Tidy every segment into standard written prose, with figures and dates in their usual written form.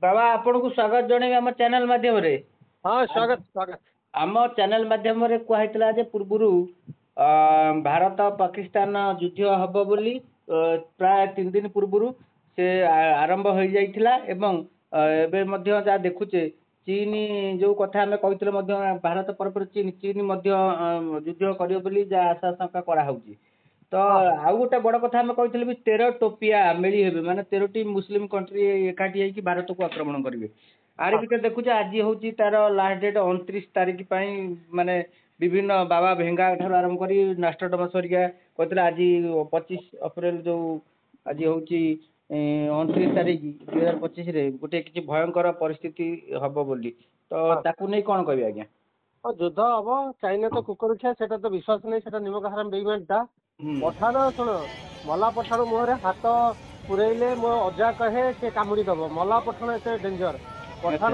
बाबा आपण को स्वागत जणे आम चैनल माध्यम रे। हाँ स्वागत स्वागत। आम चैनल माध्यम रे कहैतला जे पूर्वरु भारत पाकिस्तान युद्ध हब बोली प्राय 3 दिन पूर्वरु से आरंभ हो जाइथिला एवं एबे मध्य जा देखुचे चीन जो कथा हमें कहते भारत पर चीन चीन युद्ध करियो बोली जा आशा शंका करा होउची। तो आउ गोटे बड़ कथा आम कहते भी 13 टोपिया मेली हेबे माने 13टी मुस्लिम कंट्री एकाठी होइकी भारत को आक्रमण करिवे। आरे भितर देखुचे आज होउची तार लास्ट डेट 29 तारिख पई माने विभिन्न बाबा भेंगा ठार आरंभ करी नास्टर डमस हरिका कहते आज 25 अप्रैल जो आज होउची 29 तारिख 2025 रे गोटे किछि भयंकर परिस्थिति हबो बोली तो ताकू नै कोन कहबे आज्ञा। युद्ध हम चाइना तो कुकुरछा सेटा तो विश्वास नहीं सेटा निमक हराम बेईमानटा पठाण सुन मला पठाण मुहरे हाथ पुरेले मो अजा कहे से कामुड़ी दब मला पठाण एते डेंजर पठाण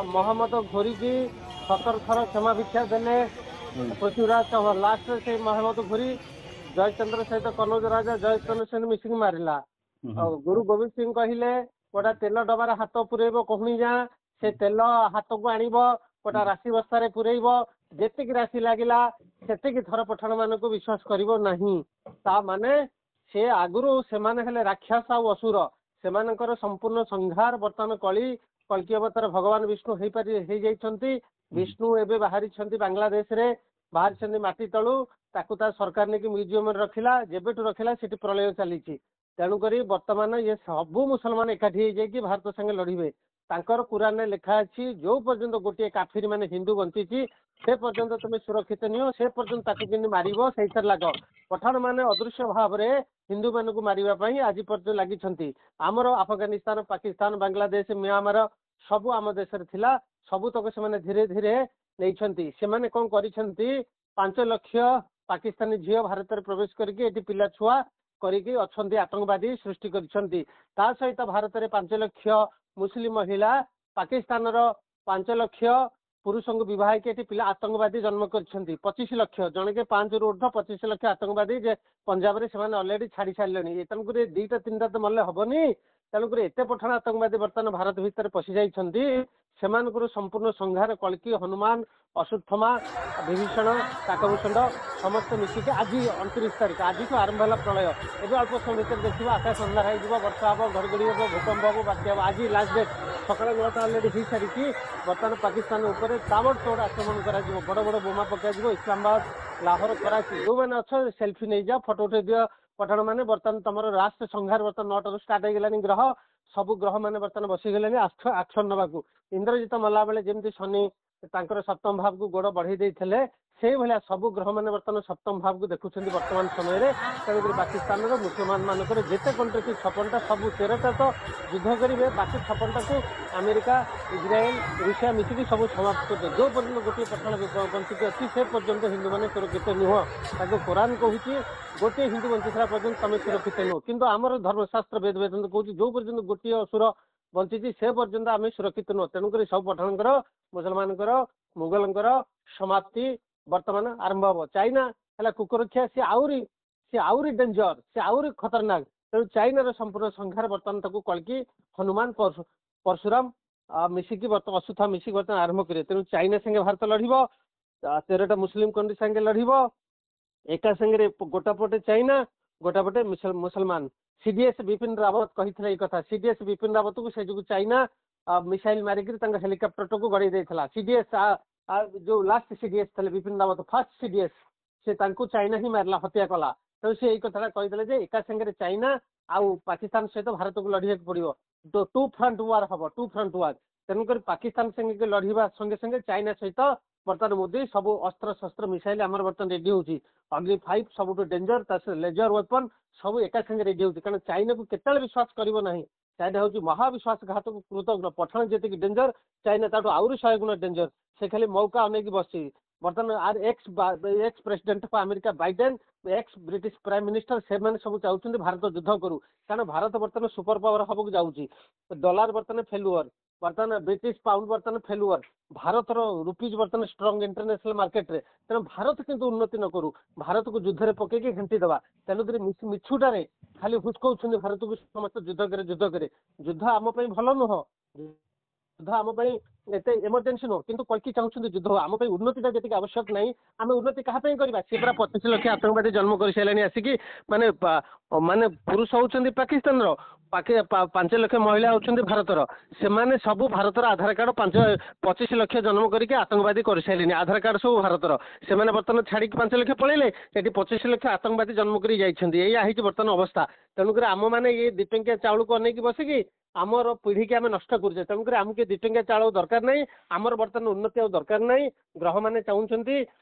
मोहम्मद घोरी की 17 थर क्षमा भिक्षा देले पृथ्वीराज चौहान लास्ट से मोहम्मद घोरी जयचंद्र सहित कनौज राजा जयचंद्र सेन मिसिंग मारिला गुरु गोविंद सिंह कहले गोटा तेल डबार हाथ पुरेब कहूनी जा से तेल हाथ को आनिब गोटा राशि बस्तार पुरेब जेतिक राशि लगिला सेतिक थर पठाण मान को विश्वास करिवो नहीं ता माने से आगुरु सेमाने हेले राक्षस आ असुर सेमानकर संपूर्ण संहार वर्तमान कली कल्की अवतार भगवान विष्णु हेई पारि हेई जाइछंती। विष्णु एबे बाहरी छंती बांग्लादेश रे बाहरी छंती माटी तळु ताकू ता सरकार ने कि म्यूजियम रे रखिला जेबेटु रखिला सेठी प्रलय चलीछि तेणु करी वर्तमान ये सबु मुसलमान एकाठी हेई जाय कि भारत संगे लड़िबे तांकर कुरान ने लिखा अछि जो पर्यंत गोटे काफिर माने हिंदू बंचिछि से पर्यंत तुम सुरक्षित नियो से पर्यंत ताकू किनि मारिबो सेइथर लाग पठाण माने अदृश्य भाव रे हिंदू मान को मारिबा पई आज पर्यंत लागि छंती हमर अफगानिस्तान पाकिस्तान बांग्लादेश म्यांमार सबु आम देश रे थिला सबु तक से माने धीरे धीरे नै छंती से माने कोन करि छंती 5 लाख पाकिस्तानी झियो भारत रे प्रवेश करके एटी पिला छुआ करिके अछंती आतंकवादी सृष्टि करिसंती ता सहित भारत रे 5 लाख मुस्लिम महिला पाकिस्तान रो 5 लाख पुरुष को विवाह के पिला आतंकवादी जन्म कर 25 लाख जन के 5 रु ऊर्ध्व 25 लाख आतंकवादी जे पंजाब रे से ऑलरेडी छाड़ी सारे तेणुक 2टा 3टा तो मल्ले हेनी तेणुक एत पठाण आतंकवादी बर्तमान भारत भितर पशि जाइछंती संपूर्ण संहार कल्की हनुमान अश्वत्थामा विभीषण काकभूषण समस्त मिसिके आज 29 तारिख आज को आरंभ है प्रलय एवं अल्प समय भर देखिए आकाश अंधार हो वर्षा हम घड़घड़ी हम भूकंप हम बात्या हम आज लास्ट डेट सकाल 9टा अलरेडी हो सारी बर्तमान पाकिस्तान उपर ताबड़तोड़ आक्रमण कर बड़ बड़ बोमा पकड़ इस्लामाबाद लाहौर कराची जो मैंने अच्छे सेल्फी नहीं जा फोटो उठे दियो पठाण मैंने बर्तमान तुम राष्ट्र संहार बर्तमान 9टा स्टार्ट हो गलानी ग्रह सबु ग्रह मैंने बर्तमान बसीगले आक्शन नवाक इंद्रजित मला बेले जमी शनि तांकर सप्तम भाव को गोड़ बढ़ई देते से भाया सबु ग्रह मैंने बर्तमान सप्तम भाव को देखुं वर्तमान समय तेणुक पाकिस्तान मुसलमान मानक जिते कंट्री थी 56टा सब 13टा तो युद्ध करेंगे बाकी 56टा को अमेरिका इज्राएल रूसिया मिसिकी सब समाप्त कर जो पर्यटन गोटे पठाण बंचिकी अच्छी से पर्यंत हिंदू मैंने सुरक्षित नुह ताको कुरान कहूँ गोटे हिंदू बंचा पर्यटन तुम सुरक्षित नुह किंतु आमर धर्मशास्त्र वेद वेदांत कहूँ जो पर्यटन गोटे असुर बंची से पर्यंत आम सुरक्षित नुह तेणुक सब पठाणकर मुसलमान मुगलंकर समाप्ति वर्तमान आरंभ हम चाइना है कुकुरक्षा सी आउरी डेंजर सी आउरी खतरनाक तेणु चाइनार संपूर्ण संहार बर्तमान ताकू कल्की हनुमान परशुराम मिसिकी बर्तमान अश्वत्थामा मिसिकी बर्तमान आरंभ करें तेणु चाइना संगे भारत लड़ब 13टा मुस्लिम कंट्री संगे लड़ब एका संगे गोटापटे चाइना गोटापटे मुसलमान सीडीएस बिपिन रावत कही कथा सीडीएस बिपिन रावत को से जो चाइना मिसाइल मारिक हेलिकप्टर को गड़े देता सीडीएस जो लास्ट सीडीएस थे बिपिन रावत फर्स्ट सीडीएस से चाइना ही मारला हत्या कला तेणु से कथा कहीदे एका संगे चाइना आउ पाकिस्तान सहित भारत को लड़े पड़ो तो 2 फ्रंट वार हम 2 फ्रंट वार तेणुक पाकिस्तान संगे लड़वा संगे संगे चाइना सहित बर्तमान मोदी सब अस्त्र शस्त्र मिसाइल आम बर्तमान रेडी होगी अग्नि 5 सब डेंजर लेजर वेपन सब एका संगे रेडी होती कारण चाइना को केत विश्वास करना चाइना हूँ महाविश्वासघातक कृतज्ञ पठाण जी डेंजर चाइना ताठू आउरी 100 गुण डेंजर से खाली मौका अनेक बस बर्तमान आर ex president America Biden ex British prime minister से सब चाहते भारत युद्ध करू कारण भारत बर्तमान सुपर पावर हम जाऊँगी डॉलर बर्तमान फेलुअर बर्तमान ब्रिटिश पाउंड बर्तमान फेलुअर भारत रुपीज बर्तमान स्ट्रंग इंटरनेशनल मार्केट रे तेणु भारत किंतु उन्नति न करू भारत को युद्ध रे पकेकी घंटी दवा तेणुक मिछुटारे खाली हुचकौं भारत को समस्त युद्ध करे युद्ध आम भल नुह ଯୁଦ୍ଧ ଆମ ପାଇଁ ଏତେ ଏମର୍ଜେନ୍ସି ନୁହଁ, କିନ୍ତୁ କଳ୍କି ଚାହୁଁଛନ୍ତି ଯୁଦ୍ଧ ହଉ। ଆମ ପାଇଁ ଉନ୍ନତିଟା ଯେତିକି ଆବଶ୍ୟକ ନାହିଁ, ଆମେ ଉନ୍ନତି କାହା ପାଇଁ କରିବା? ସେ ପୁରା 25 ଲକ୍ଷ ଆତଙ୍କବାଦୀ ଜନ୍ମ କରିସାରିଲାଣି ଆସିକି। ମାନେ ମାନେ ପୁରୁଷ ହଉଛନ୍ତି ପାକିସ୍ତାନର, 5 ଲକ୍ଷ ମହିଳା ହଉଛନ୍ତି ଭାରତର। ସେମାନେ ସବୁ ଭାରତର ଆଧାର କାର୍ଡ 25 ଲକ୍ଷ ଜନ୍ମ କରିକି ଆତଙ୍କବାଦୀ କରିସାରିଲେଣି। ଆଧାର କାର୍ଡ ସବୁ ଭାରତର। ସେମାନେ ବର୍ତ୍ତମାନ ଛାଡିକି 5 ଲକ୍ଷ ପଳେଇଲେ, ଏଠି 25 ଲକ୍ଷ ଆତଙ୍କବାଦୀ ଜନ୍ମ କରି ଯାଇଛନ୍ତି। ଏଇଆ ହେଇଛି ବର୍ତ୍ତମାନ ଅବସ୍ଥା। ତେଣୁକରି ଆମ ମାନେ ଏଇ 2 ଟଙ୍କିଆ ଚାଉଳକୁ ଅନେଇକି ବସିକି ଆମର ପିଢିକି ଆମେ ନଷ୍ଟ କରୁଛେ। ତେଣୁକରି ଆମକୁ 2 ଟଙ୍କିଆ ଚାଉଳ ଦରକାର ନାହିଁ। ଆମର ବର୍ତ୍ତମାନ ଉନ୍ନତି ଆଉ ଦରକାର ନାହିଁ। ଗ୍ରହମାନେ ଚାହୁଁଛନ୍ତି,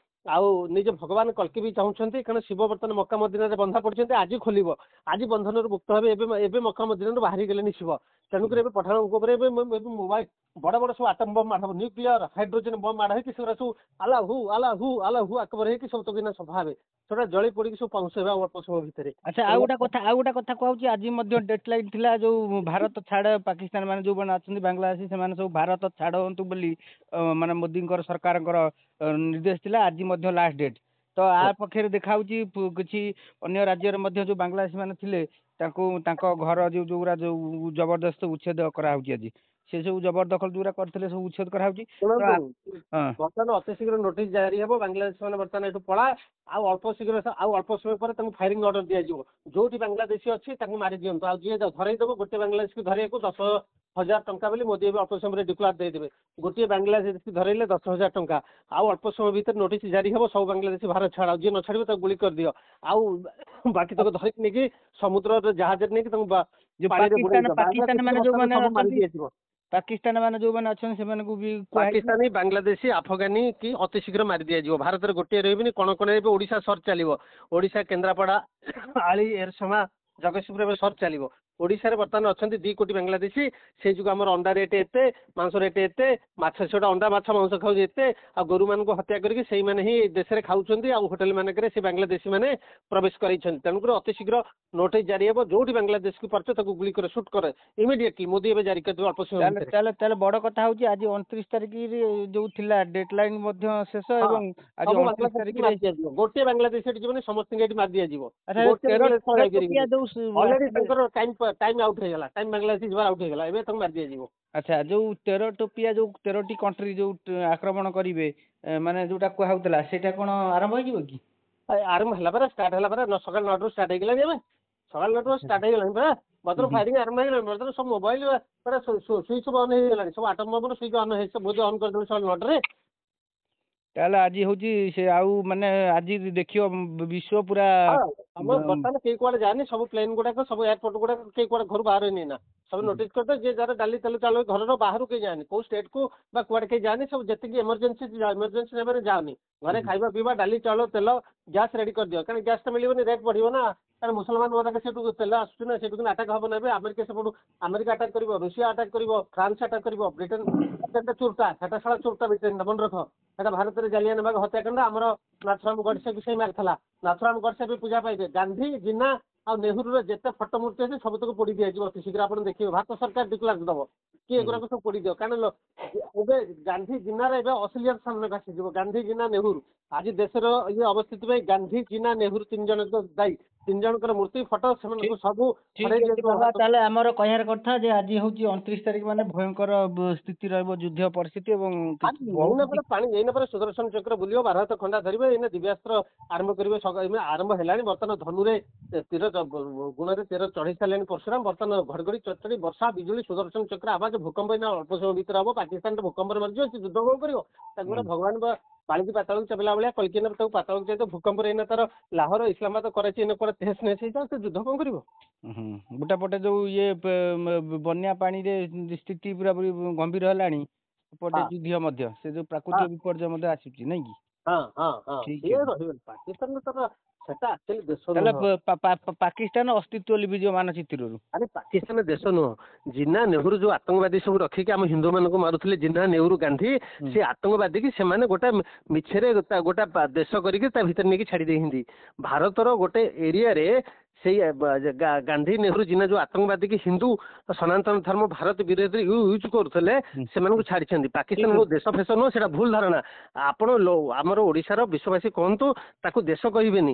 ଆଉ ନିଜ ଭଗବାନ କଳ୍କି ବି ଚାହୁଁଛନ୍ତି, କାରଣ ଶିବ ବର୍ତ୍ତମାନ ମକ୍କା ମଦିନାରେ ବନ୍ଧା ପଡିଛନ୍ତି। ଆଜି ଖୋଲିବ, ଆଜି ବନ୍ଧନରୁ ମୁକ୍ତ ହେବେ। ଏବେ ମକ୍କା ମଦିନାରୁ ବାହାରି ଗଲେନି ଶିବ। ତେଣୁକରି ଏବେ ପଠାଣଙ୍କ ଉପରେ ଏବେ ମୋବାଇଲ ବଡ ବଡ ସବୁ ଆଟମ ବମ୍ ମାଡ ହବ, ନ୍ୟୁକ୍ଲିୟର ହାଇଡ୍ରୋଜେନ ବମ୍ ମାଡ ହେଇକି ସେଗୁରା ସବୁ ଆଲାହୁ ଆକବର ହେଇକି ସବୁ ତକିନା ସଫା ହେବେ। ସେଟା ଜଳି ପୋଡିକି ସବୁ ପାଉଁଶ ହେବେ ଅଳ୍ପ ସମୟ ଭିତରେ। ଆଚ୍ଛା, ଆଉ ଗୋଟେ କଥା କହୁଛି, ଆଜି ମଧ୍ୟ ଡେଡଲାଇନ ଥିଲା, ଯୋଉ ଭାରତ ଛାଡ ପାକିସ୍ତାନ ମାନେ ଯୋଉମାନେ ଅଛନ୍ତି ବାଂଲାଦେଶୀ, ସେମାନେ ସବୁ ଭାରତ ଛାଡନ୍ତୁ ବୋଲି ମାନେ ମୋଦିଙ୍କର ସରକାରଙ୍କର ନିର୍ଦ୍ଦେଶ ଥିଲା। ଆଜି ମଧ୍ୟ ଲାଷ୍ଟ ଡେଟ୍। ତ ଆ ପକ୍ଷରେ ଦେଖାଉଛି କିଛି ଅନ୍ୟ ରାଜ୍ୟରେ ମଧ୍ୟ ଯୋଉ ବାଂଲାଦେଶୀ ମାନେ ଥିଲେ ତାଙ୍କ ଘର ଯୋଉଗୁରା ଯୋଉ ଜବରଦସ୍ତ ଉଚ୍ଛେଦ କରାହଉଛି। ଆଜି ସେ ସବୁ ଜବରଦଖଲ ଯୋଉଗୁରା କରିଥିଲେ ସବୁ ଉଚ୍ଛେଦ କରାହଉଛି। ଶୁଣନ୍ତୁ, ବର୍ତ୍ତମାନ ଅତି ଶୀଘ୍ର ନୋଟିସ ଜାରି ହେବ। ବାଂଲାଦେଶ ମାନେ ବର୍ତ୍ତମାନ ଏଠୁ ପଳା। ଆଉ ଅଳ୍ପ ସମୟ ପରେ ତାଙ୍କୁ ଫାୟାରିଂ ଅର୍ଡର ଦିଆଯିବ। ଯୋଉଠି ବାଂଲାଦେଶୀ ଅଛି ତାଙ୍କୁ ମାରି ଦିଅନ୍ତୁ। ଆଉ ଯିଏ ଧରେଇ ଦେବ, ଗୋଟେ ବାଂଲାଦେଶୀକୁ ଧରେଇବାକୁ 10,000 ଟଙ୍କା ବୋଲି ମୋଦି ଏବେ ଅଳ୍ପ ସମୟରେ ଡିକ୍ଲାର ଦେଇଦେବେ। ଗୋଟିଏ ବାଂଲାଦେଶୀ ଧରେଇଲେ 10,000 ଟଙ୍କା। ଆଉ ଅଳ୍ପ ସମୟ ଭିତରେ ନୋଟିସ ଜାରି ହେବ, ସବୁ ବାଂଲାଦେଶୀ ଭାରତ ଛାଡ। ଯିଏ ନ ଛାଡିବ ତାକୁ ଗୁଳି କରିଦିଅ। ଆଉ ବାକି ତାକୁ ଧରିକି ନେଇକି ସମୁଦ୍ରରେ ଜାହାଜରେ ନେଇକି ତାଙ୍କୁ ପାଣିରେ ବୁଡେଇ ଦିଅ। ପାକିସ୍ତାନ ମାନେ ଯୋଉମାନେ ସବୁ ମାରି ଅଛନ୍ତି, ଦିଆଯିବ। ପାକିସ୍ତାନ ମାନେ ଯୋଉମାନେ ଅଛନ୍ତି ସେମାନଙ୍କୁ ବି ପାକିସ୍ତାନୀ, ବାଂଲାଦେଶୀ, ଆଫଗାନୀ କି ଅତି ଶୀଘ୍ର ମାରି ଦିଆଯିବ। ଭାରତରେ ଗୋଟିଏ ରହିବେନି, କଣ ଏବେ ଓଡିଶା ସର୍ଚ୍ଚ ଚାଲିବ। ଓଡିଶା, କେନ୍ଦ୍ରାପଡା, ଆଳି, ଏରସମା, ଜଗତସିଂହପୁର ଏବେ ସର୍ଚ୍ଚ ଚାଲିବ। ଓଡିଶାରେ ବର୍ତ୍ତମାନ ଅଛନ୍ତି 2 କୋଟି ବାଂଲାଦେଶୀ। ସେଇ ଯୋଗୁଁ ଆମର ଅଣ୍ଡା ରେଟ୍ ଏତେ, ମାଂସ ରେଟ୍ ଏତେ, ମାଛ ସେଟା ଅଣ୍ଡା ମାଛ ମାଂସ ଖାଉଛି ଏତେ, ଆଉ ଗୋରୁମାନଙ୍କୁ ହତ୍ୟା କରିକି ସେଇମାନେ ହିଁ ଦେଶରେ ଖାଉଛନ୍ତି। ଆଉ ହୋଟେଲ ମାନଙ୍କରେ ସେ ବାଂଲାଦେଶୀ ମାନେ ପ୍ରବେଶ କରାଇଛନ୍ତି। ତେଣୁକରି ଅତି ଶୀଘ୍ର ନୋଟିସ ଜାରି ହେବ। ଯୋଉଠି ବାଂଲାଦେଶକୁ ପାରୁଛ ତାକୁ ଗୁଳି କର, ସୁଟ୍ କର ଇମିଡିଏଟଲି। ମୋଦି ଏବେ ଜାରି କରିଦେବେ ଅଳ୍ପ ସମୟ ଭିତରେ। ତାହେଲେ ବଡ କଥା ହଉଛି, ଆଜି 29 ତାରିଖରେ ଯୋଉ ଥିଲା ଡେଡଲାଇନ ମଧ୍ୟ ଶେଷ, ଏବଂ ଆଜି ସବୁ 29 ବାଂଲାଦେଶୀ ତାରିଖରେ ମାରି ଦିଆଯିବ। ଗୋଟିଏ ବାଂଲାଦେଶୀ ଏଠି ଯିବନି, ସମସ୍ତଙ୍କୁ ଏଠି ମାରି ଦିଆଯିବ। ଆଚ୍ଛା, ଗୋଟେ ବାଂଲାଦେଶୀ ଟୋକିଆ ଯୋଉ ଅଲରେଡି ଆସିବେ, ତାଙ୍କର ଟାଇମ ଆଉଟ ହେଇଗଲା। ଟାଇମ ବାଂଲାଦେଶୀ ଯିବାର ଆଉଟ ହେଇଗଲା। ଏବେ ତାଙ୍କୁ ମାରି ଦିଆଯିବ। ଆଚ୍ଛା, ଯୋଉ 13 ଟୋପିଆ ଯୋଉ 13ଟି କଣ୍ଟ୍ରି ଯୋଉ ଆକ୍ରମଣ କରିବେ, ମାନେ ଯୋଉଟା କୁହାହଉଥିଲା, ସେଇଟା କଣ ଆରମ୍ଭ ହେଇଯିବ କି? ଆରମ୍ଭ ହେଲା ପରା, ଷ୍ଟାର୍ଟ ହେଲା ପରା। ସକାଳ 9ଟାରୁ ଷ୍ଟାର୍ଟ ହେଇଗଲାଣି। ଏବେ ସକାଳ 9ଟାରୁ ଷ୍ଟାର୍ଟ ହେଇଗଲାଣି ପରା। ବର୍ତ୍ତମାନ ଫାୟାରିଂ ଆରମ୍ଭ ହେଇଗଲାଣି। ବର୍ତ୍ତମାନ ସବୁ ମୋବାଇଲ ସୁଇଚ୍ ଅନ୍ ହେଇଗଲାଣି। ସବୁ ଆଟମ ବମ୍ର ସୁଇଚ୍ ଅନ୍ ହେଇଛି। ମୋଦି ଅନ୍ କରିଦେବେ ସକାଳ 9ଟାରେ। ତାହେଲେ ଆଜି ହଉଛି ସେ, ଆଉ ମାନେ ଆଜି ଦେଖିବ ବିଶ୍ୱ ପୁରା ଆମର ବର୍ତ୍ତମାନ କେହି କୁଆଡେ ଯାଏନି। ସବୁ ପ୍ଲେନ ଗୁଡାକ, ସବୁ ଏୟାରପୋର୍ଟ ଗୁଡାକ କେହି କୁଆଡେ ଘରୁ ବାହାରେନି ନା। ସବୁ ନୋଟିସ କରିଦେ, ଯିଏ ଯାହାର ଡାଲି ତେଲ ଚାଉଳ ଘରର ବାହାରୁ କେହି ଯାଏନି। କୋଉ ଷ୍ଟେଟକୁ ବା କୁଆଡେ କେହି ଯାଏନି। ସବୁ ଯେତିକି ଏମର୍ଜେନ୍ସି ନେବାରେ ଯାଅନି। ଘରେ ଖାଇବା ପିଇବା, ଡାଲି ଚାଉଳ ତେଲ ଗ୍ୟାସ୍ ରେଡି କରିଦିଅ। କାରଣ ଗ୍ୟାସ୍ ତ ମିଳିବନି, ରେଟ୍ ବଢିବ ନା। କାରଣ ମୁସଲମାନ ଗୁଡାକ ସେଠୁ ତେଲ ଆସୁଛି ନା, ସେଠୁ ଆଟାକ୍ ହବ ନା। ଏବେ ଆମେରିକା ସେପଟୁ ଆମେରିକା ଆଟାକ୍ କରିବ, ରୁଷିଆ ଆଟାକ୍ କରିବ, ଫ୍ରାନ୍ସ ଆଟାକ୍ କରିବ, ବ୍ରିଟେନ। ଚୋରଟା ସେଟା ସାରା ଚୋରଟା ବ୍ରିଟେନ, ମନେ ରଖ। ସେଟା ଭାରତରେ ଜାଲିଆନାବାଗ ହତ୍ୟାକାଣ୍ଡ ଆମର ନାଥୁରାମ ଗଡସେ ବି ସେଇ ମାରିଥିଲା। ନାଥୁରାମ ଗଡସେ ବି ପୂଜା ପାଇବେ। ଗାନ୍ଧୀ, ଜିନ୍ନା ଆଉ ନେହେରୁର ଯେତେ ଫଟୋ ମୂର୍ତ୍ତି ଅଛି ସବୁତକ ପୋଡି ଦିଆଯିବ ଅତି ଶୀଘ୍ର। ଆପଣ ଦେଖିବେ, ଭାରତ ସରକାର ଡିକ୍ଲାର ଦବ କି ଏଗୁଡାକ ସବୁ ପୋଡି ଦିଅ। କାରଣ ଏବେ ଗାନ୍ଧୀ, ଜିନ୍ନାର ଏବେ ଅସଲିୟତ ସାମ୍ନାକୁ ଆସିଯିବ। ଗାନ୍ଧୀ, ଜିନ୍ନା, ନେହେରୁ ଆଜି ଦେଶର ଇଏ ଅବସ୍ଥିତି ପାଇଁ ଗାନ୍ଧୀ, ଜିନ୍ନା, ନେହେରୁ 3 ଜଣ ଦାୟୀ। 3 ଜଣଙ୍କର ମୂର୍ତ୍ତି, ଫଟୋ, ସେମାନଙ୍କୁ ସବୁ ହରେଇ ଦିଆଯିବ। ତାହେଲେ ଆମର କହିବାର କଥା ଯେ ଆଜି ହଉଛି 29 ତାରିଖ, ମାନେ ଭୟଙ୍କର ସ୍ଥିତି ରହିବ, ଯୁଦ୍ଧ ପରିସ୍ଥିତି, ଏବଂ ଏଇନା ପରେ ସୁଦର୍ଶନ ଚକ୍ର ବୁଲିବ, ଭାରତ ଖଣ୍ଡା ଧରିବେ। ଏଇନା ଦିବ୍ୟାସ୍ତ୍ର ଆରମ୍ଭ କରିବେ। ଆରମ୍ଭ ହେଲାଣି। ବର୍ତ୍ତମାନ ଧନୁରେ ତୀର ଗୁଣରେ ତୀର ଚଢେଇ ସାରିଲେଣି ପରଶୁରାମ। ବର୍ତ୍ତମାନ ଘଡଘଡି ଚଡଚଡି ବର୍ଷା ବିଜୁଳି, ସୁଦର୍ଶନ ଚକ୍ର ଆବାଜ, ଭୂକମ୍ପ ଏଇନା ଅଳ୍ପ ସମୟ ଭିତରେ ହବ। ପାକିସ୍ତାନରେ ଭୂକମ୍ପରେ ମରିଯିବ। ସେ ଯୁଦ୍ଧ କଣ କରିବ? ତାକୁ ଗୋଟେ ଭଗବାନ ବାଳିକି ପାତାଳକୁ ଚାପିଲା ଭଳିଆ କଲକିନ ତାକୁ ପାତାଳକୁ ଯାଇତ ଭୂକମ୍ପରେ ଏଇନା ତାର ଲାହୋର, ଇସଲାମାବାଦ, କରାଚି ଏଇନା କୁଆଡେ ତେହେସ ନେହେସ ହେଇଯାଉ। ସେ ଯୁଦ୍ଧ କଣ କରିବ? ଗୋଟା ପଟେ ଯୋଉ ଇଏ ବନ୍ୟା ପାଣିରେ ସ୍ଥିତି ପୁରାପୁରି ଗମ୍ଭୀର ହେଲାଣି, ସେପଟେ ଯୁଦ୍ଧ ମଧ୍ୟ, ସେ ଯୋଉ ପ୍ରାକୃତିକ ବିପର୍ଯ୍ୟୟ ମଧ୍ୟ ଆସୁଛି, ନାଇଁ କି? ପାକିସ୍ତାନ ସେଟା ଆକ୍ଚୁଆଲି ଦେଶ ତାହେଲେ ନୁହଁ। ପାକିସ୍ତାନ ଅସ୍ତିତ୍ୱ ଲିଭିଯିବ ମାନଚିତ୍ରରୁ। ଆରେ ପାକିସ୍ତାନ ଦେଶ ନୁହଁ। ଜିନ୍ନା, ନେହେରୁ ଯୋଉ ଆତଙ୍କବାଦୀ ସବୁ ରଖିକି ଆମ ହିନ୍ଦୁ ମାନଙ୍କୁ ମାରୁଥିଲେ, ଜିନ୍ନା, ନେହେରୁ, ଗାନ୍ଧୀ, ସେ ଆତଙ୍କବାଦୀ କି ସେମାନେ ଗୋଟେ ମିଛରେ ଗୋଟେ ଦେଶ କରିକି ତା ଭିତରେ ନେଇକି ଛାଡି ଦେଇଛନ୍ତି। ଭାରତର ଗୋଟେ ଏରିଆରେ ସେଇ ଗାନ୍ଧୀ ନେହେରୁ ଜିନା ଯୋଉ ଆତଙ୍କବାଦୀ କି ହିନ୍ଦୁ ସନାତନ ଧର୍ମ ଭାରତ ବିରୋଧରେ ୟୁଜ କରୁଥିଲେ ସେମାନଙ୍କୁ ଛାଡିଛନ୍ତି। ପାକିସ୍ତାନ ଦେଶ ଫେଶ ନୁହଁ, ସେଇଟା ଭୁଲ ଧାରଣା। ଆପଣ ଆମର ଓଡିଶାର ବିଶ୍ୱବାସୀ କୁହନ୍ତୁ, ତାକୁ ଦେଶ କହିବେନି।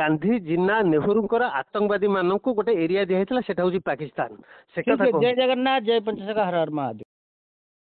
ଗାନ୍ଧୀ ଜିନା ନେହେରୁଙ୍କର ଆତଙ୍କବାଦୀ ମାନଙ୍କୁ ଗୋଟେ ଏରିଆ ଦିଆଯାଇଥିଲା, ସେଟା ହଉଛି ପାକିସ୍ତାନ। ସେ କଥା ଜୟ ଜଗନ୍ନାଥ, ଜୟ ପଞ୍ଚସଖା, ହର ହର ମହାଦେବ।